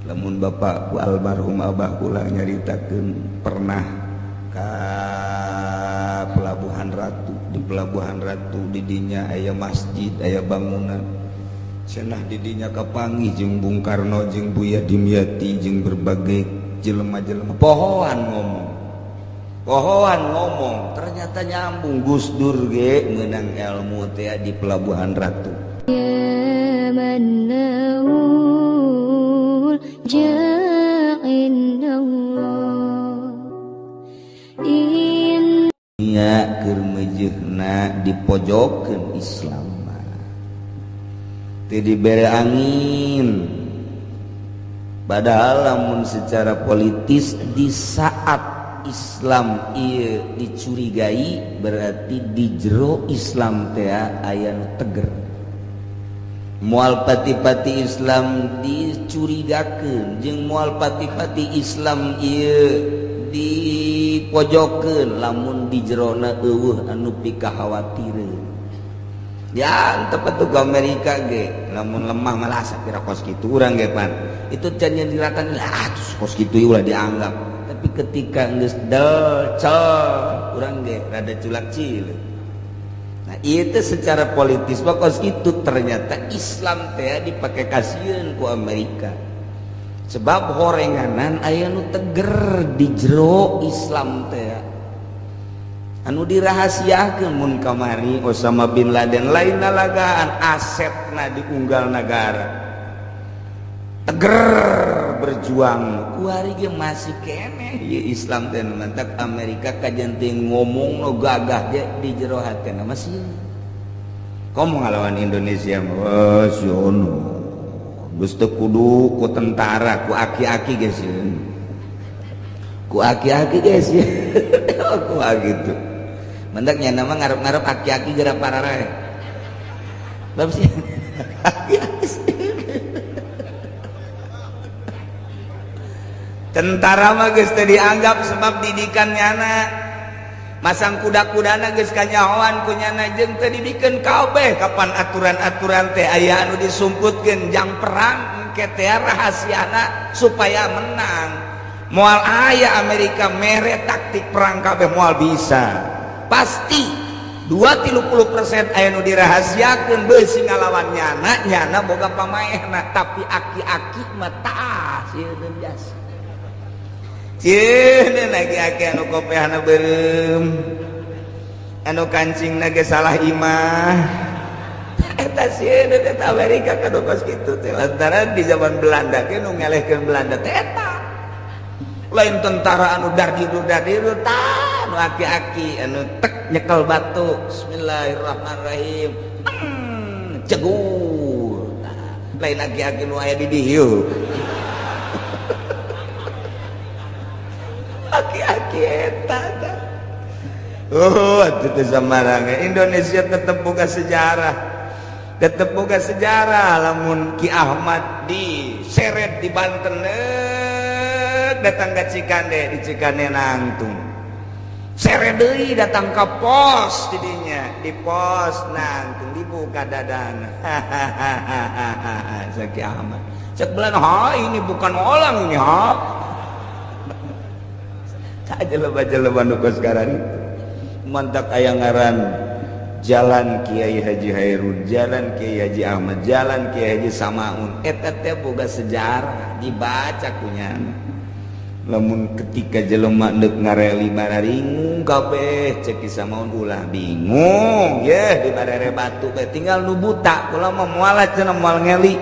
lamun bapakku almarhum abah kula nyaritakeun pernah ka Pelabuhan Ratu. Di Pelabuhan Ratu didinya aya masjid, aya bangunan cenah didinya kapanggih jeung Bung Karno jeung Buya Dimyati jeung berbagai jelema-jelema. Pohoan ngomong ternyata nyambung. Gus Dur ge meunang ilmu teh di Pelabuhan Ratu. Ya mannaul ja'indallah nya keur meujeuhna dipojokeun Islam teu dibere angin. Padahal lamun secara politis di saat Islam ieu dicurigai berarti di jero Islam teh aya nu teger. Moal pati-pati Islam dicurigakeun jeung moal pati-pati Islam ieu dipojokeun lamun di jerona eueuh anu pikahawatireun. Ya teu patuh ke Amerika ge lamun lemah malah sapira kos kitu urang ge pan itu can nyadirakan lah kos kitu ulah dianggap. Tapi ketika geus cel urang ge rada culak cileuk. Nah ieu teh secara politis kos kitu ternyata Islam teh dipake kasieun ku Amerika. Sebab horenganan aya nu teger di jero Islam teh anu dirahasiakeun mun kamari Osama bin Laden lain nalagaan asetna diunggal negara teger berjuang kuari ge masih keneh ieu Islam teh mantak Amerika kajian teh ngomong no gagah ge di jero hatena masih komo ngalawan Indonesia mah siono geus teu kudu ku tentara ku aki-aki geus ku aki-aki geus ku gitu mendaknya nama ngarep-ngarep aki-aki geura pararae bab sih tentara mah geus teu dianggap sebab didikannya anak masang kuda-kudana geus kanyahoan ku nyana jeung teu didikeun kabeh kapan aturan-aturan teh aya anu disumputkeun jang perang engke teh rahasiana supaya menang. Moal aya Amerika mere taktik perang kabeh moal bisa pasti 2-30% aya nu dirahasiakeun beusi ngalawan nyana boga pamaehna tapi aki-aki mah tah sieun biasa cieun aki-aki anu kopehna beureum anu kancingna ge salah imah eta sieun eta Amerika kanu kos kitu teh lantaran di zaman Belanda ge nu ngelehkeun Belanda teh eta lain tentara anu dardiru tah anu aki-aki anu tek nyekel batu bismillahirrahmanirrahim cegur lain aki-aki nu aya di dieu aki-aki eta atuh teh samarange Indonesia tetep boga sejarah lamun Ki Ahmad diseret di Banten datang ke Cikande di Cikande nangtung sere deui datang ke pos didinya di pos nangtung dibuka dadana Zaki Ahmad cek belan ini bukan orang ini jeleba-jeleba nu kos sekarang itu mantak aya ngaran Jalan Kiai Haji Hairun, Jalan Kiai Haji Ahmad, Jalan Kiai Haji Samaun eta teh boga sejarah dibaca kunyana. Lamun ketika jelema neuk ngareli bararingung kabeh cek Samaun ulah bingung ye di barere batu bae tinggal nu buta kula mah moal cenah moal ngeli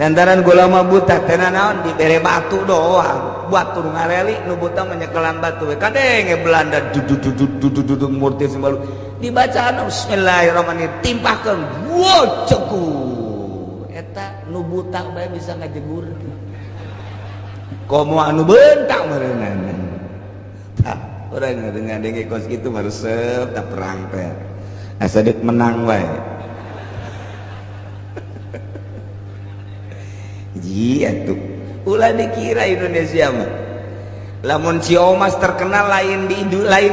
lantaran kula mah buta teh naon di bere batu doang buat tur ngareli nu buta menyekelan batu we kadenge Belanda duduk murti sembalu dibacaan bismillahirrahmanirrahim timpahkeun wo ceku eta nu buta bae bisa ngajegurkeun komo anu bentak merenana tah orang dengan dengi kos gitu maresep tak perang teh asa deuk menang wae ji atuh ulah dikira Indonesia mah lamun Ciomas terkenal lain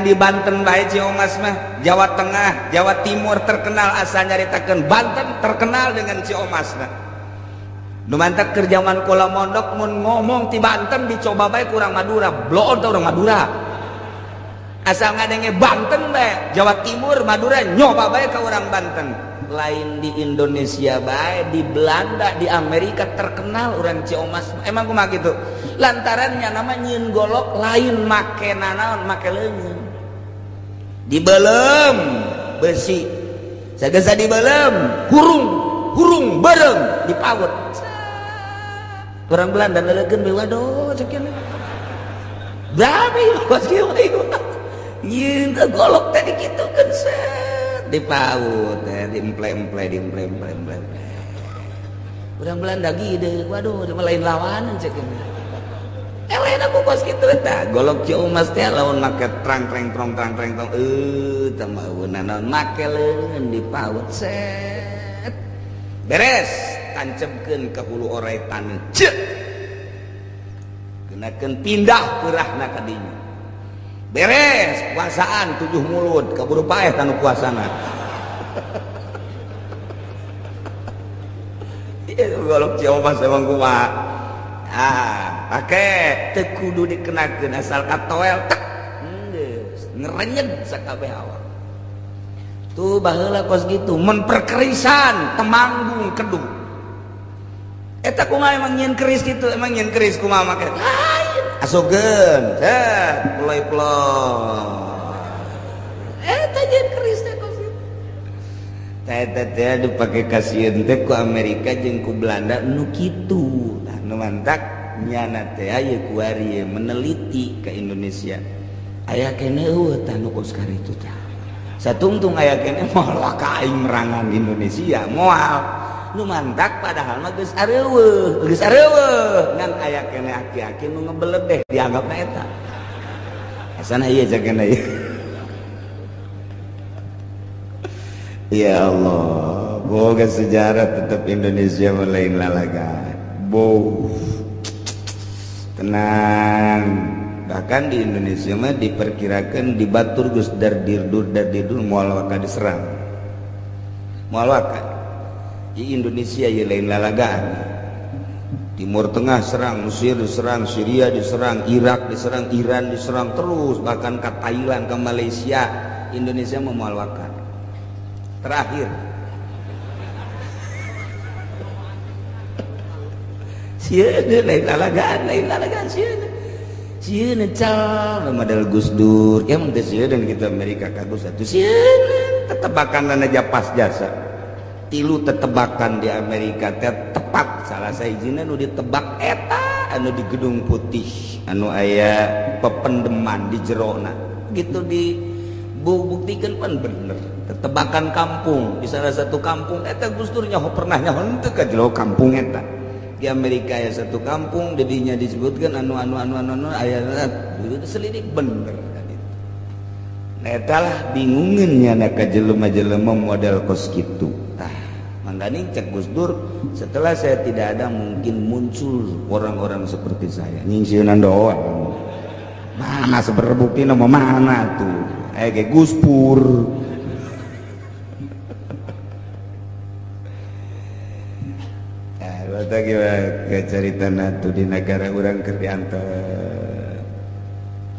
di Banten bae Ciomas mah Jawa Tengah Jawa Timur terkenal asa nyaritakeun Banten terkenal dengan Ciomas nah nu mantak keur zaman kula mondok mun ngomong ti Banten dicoba bae kurang Madura, bloon teh urang Madura. Asal ngadenge Banten bae, Jawa Timur, Madura nyoba bae ka urang Banten. Lain di Indonesia bae, di Belanda, di Amerika terkenal urang Ciomas. Emang kumaha kitu? Lantarannya nama nyieun golok lain make nanaon, make leungeun. Dibelem besi. Sagesa dibelem, hurung bareng dipaut. Orang Belanda nelegeun we waduh cek kieu. Brabi bos kieu ieu. Nyieun ka golok teh dikitukeun set dipaut teh diemple-emple. Urang Belanda gide, waduh lain lawanan cek kieu. Elena ku bos kitu tah golok Ciomas teh lamun make trang-trang tong tah meueun naon make leungeun dipaut set. Beres tancapkeun ka hulu oray taneuh ceuk kenakeun pindah peurahna ka dinya beres puasaan 7 mulut kaburu paeh tanu puasana ieu golok Ciomas emang kumaha pake teu kudu dikenakeun asal katoel tak geus ngerenyed sakabeh awak tuh baheula kos gitu mun perkerisan temanggung kedung eta kumaha emang nyieun keris kitu emang nyieun keris kumaha make lain asugeun set ploy-ploy eta nyieun keris teh kos kitu eta teh dipake kasieun teh ku Amerika jeung ku Belanda nu kitu tah nu mantak nyana teh aya ku ari meneliti ka Indonesia aya keneh eueuh tah nu kos karitu tah satungtung aya kene moal ka aing merangan Indonesia moal nu mantak padahal mah geus areueuh ngan aya kene aki-aki nu ngebeledeh dianggapna eta asana ieu jakena ieu ya Allah boga sejarah tetap Indonesia lain lalagan tenang bahkan di Indonesia mah diperkirakan di batur geus dardirdur moal waka diserang moal waka di Indonesia ye lain lalagaan Timur Tengah serang, Mesir diserang, Syria diserang, Irak diserang, Iran diserang terus bahkan ke Thailand, ke Malaysia. Indonesia mah moal waka terakhir sieun lain lalagaan sieun sieun cal model Gus Dur ya mun teh sieun kita Amerika kagus atuh sieun tetebakan aja pas jasa tilu tetebakan di Amerika teh tepat salah sahijina nu ditebak eta anu di Gedung Putih anu aya pependeman di jerona gitu dibuktikeun pan bener tetebakan kampung di salah satu kampung eta Gus Dur nyaho pernah nyaho teu ka jero kampung eta di Amerika ya satu kampung dedinya disebutkan anu aya selidik bener kan itu. Nah etalah bingungeun nya ka jelema-jelema model kos kitu. Tah, mangkana cek Gus Dur setelah saya tidak ada mungkin muncul orang-orang seperti saya. Nyingsieunan doang. Mana seberbuktina mana tuh? Aya ge Gus Pur. Eta gimana cerita natu di negara urang keur diantar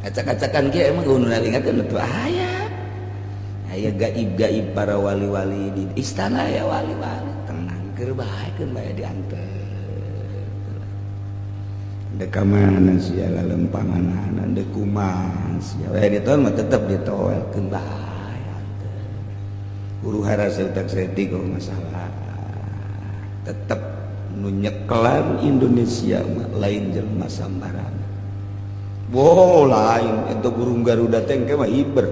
acak-acakan kieu emang kudu ngalingakeun atuh aya gaib-gaib para wali-wali di istana ya wali-wali tenang keur bae keur bae diantar da ka mana sia lalempangana da kumaha sia we ditol mah tetep ditowelkeun bae antar guru harasa utak setik kok masalah tetep nu nyekelan Indonesia lain jelema sambaran. Wow lain itu burung Garuda teh mah hiber.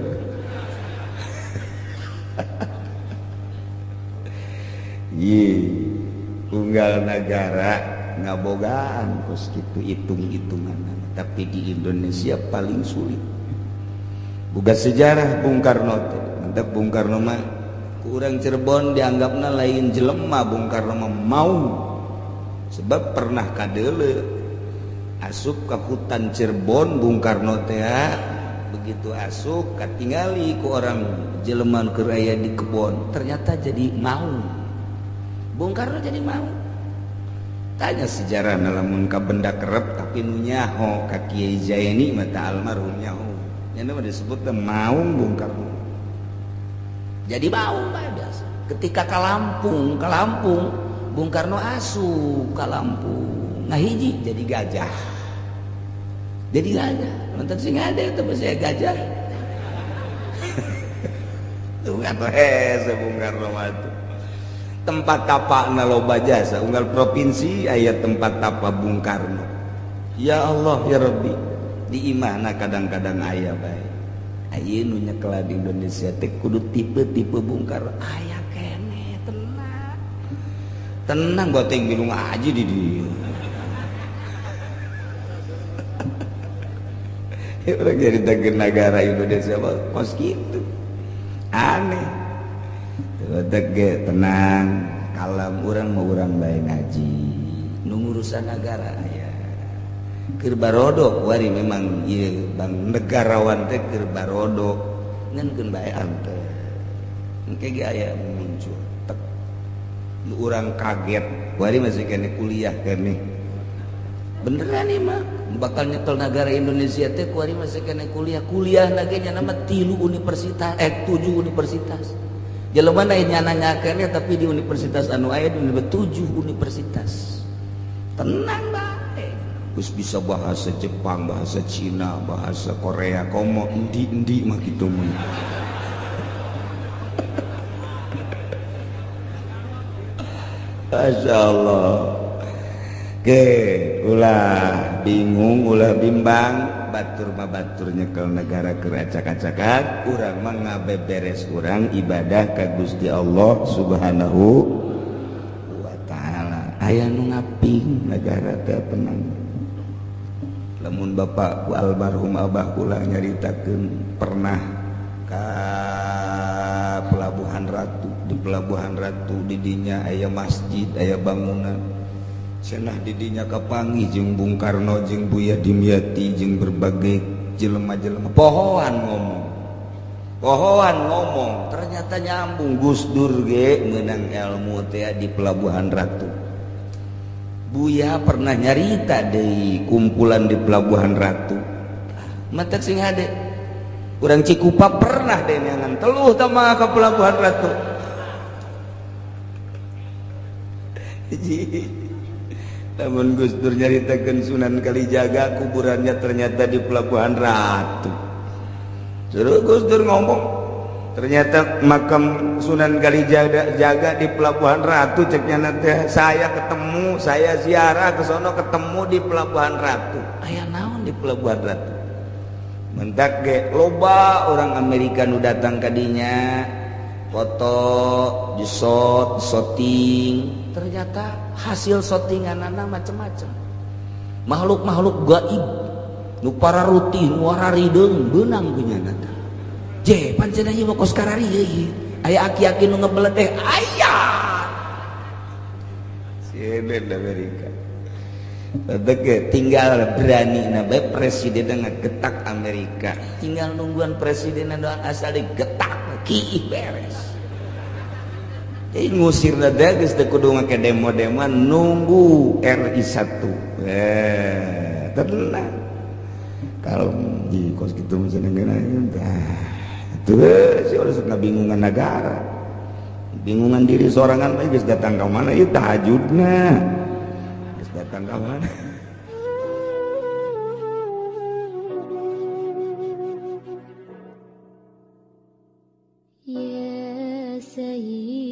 Unggal negara ngabogaan kos kitu hitung-hitungan tapi di Indonesia paling sulit. Boga sejarah Bung Karno teh. Mantap Bung Karno mah ku urang Cirebon dianggapna lain jelema Bung Karno mah mau sebab pernah kadeule asup ke hutan Cirebon Bung Karno teh begitu asup katingali ku orang jelema keur aya di kebon ternyata jadi mau Bung Karno jadi mau tanya sejarah lamun ka benda kerep tapi nu nyaho ka Kiai Zaini mata almarhum nyaho nya mah disebut maung Bung Karno. Jadi maung bae biasa ketika ka Lampung Bung Karno asup ka Lampung ngahiji jadi gajah nonton sing ada itu saya gajah tuh kan Bung Karno mah tempat tapana loba jasa unggal provinsi aya tempat tapa Bung Karno. Ya Allah ya Rabbi di imahna kadang-kadang aya bae aya nu nyekel di Indonesia teh kudu tipe-tipe Bung Karno aya kene tenang goteng bingung aja di dieu orang jadi tegel negara Indonesia kos gitu aneh tege tenang kalem urang mau urang bae ngaji nu urusan negara aya keur barodok wari memang ieu bang negarawan teh keur barodok ngeunkeun bae anteu engke ge aya muncul tek nu urang kaget wari masih kene kuliah kene beneran ieu mah bakal nyekel negara Indonesia teh wari masih kene kuliah lagi nya nama 3 universitas 7 universitas jelema nanya nanyakeun tapi di universitas anu aya di 7 universitas tenang bae geus bisa bahasa Jepang bahasa Cina bahasa Korea komo endi mah kitu mah masyaallah ke ulah bingung ulah bimbang batur mah batur nyekel negara keracak-acakan urang mah ngabeberes urang ibadah ka Gusti Allah Subhanahu wa taala aya nu ngaping negara teh tenang lamun bapak almarhum abah kula nyaritakeun pernah ka Pelabuhan Ratu di Pelabuhan Ratu di dinya aya masjid aya bangunan cenah didinya kapanggih jeung Bung Karno jeung Buya Dimyati jeung berbagai jelema-jelema pohoan ngomong ternyata nyambung Gus Dur ge meunang ilmu teh di Pelabuhan Ratu. Buya pernah nyarita deui kumpulan di Pelabuhan Ratu matak sing hade urang Cikupa pernah deh neangan teluh tama ka Pelabuhan Ratu namun Gus Dur nyaritakeun Sunan Kalijaga kuburannya ternyata di Pelabuhan Ratu. Suruh Gus Dur ngomong ternyata makam Sunan Kalijaga di Pelabuhan Ratu ceknya nanti saya ziarah ke sono ketemu di Pelabuhan Ratu. Aya naon di Pelabuhan Ratu? Mentak ge loba orang Amerika nu datang ka dinya foto di shooting ternyata hasil shootinganana macam-macam makhluk-makhluk gaib nu para rutin wararideung beunang geunana je pancen ieu mah kos karari ieu aya aki-aki nu ngebelet teh aya sieun Amerika Bege tinggal berani bae presiden ngegetak Amerika tinggal nungguan presiden doang asal digetak kiih beres jadi ngusir nada geus teu kudu ngake demo-demoan nunggu RI 1 tenang kalau di kos kitu mah cenah tah tuh si urang sok ngabingungan negara bingungan diri sorangan mah geus datang ka mana ieu tahajudna geus datang ka mana ya sayyid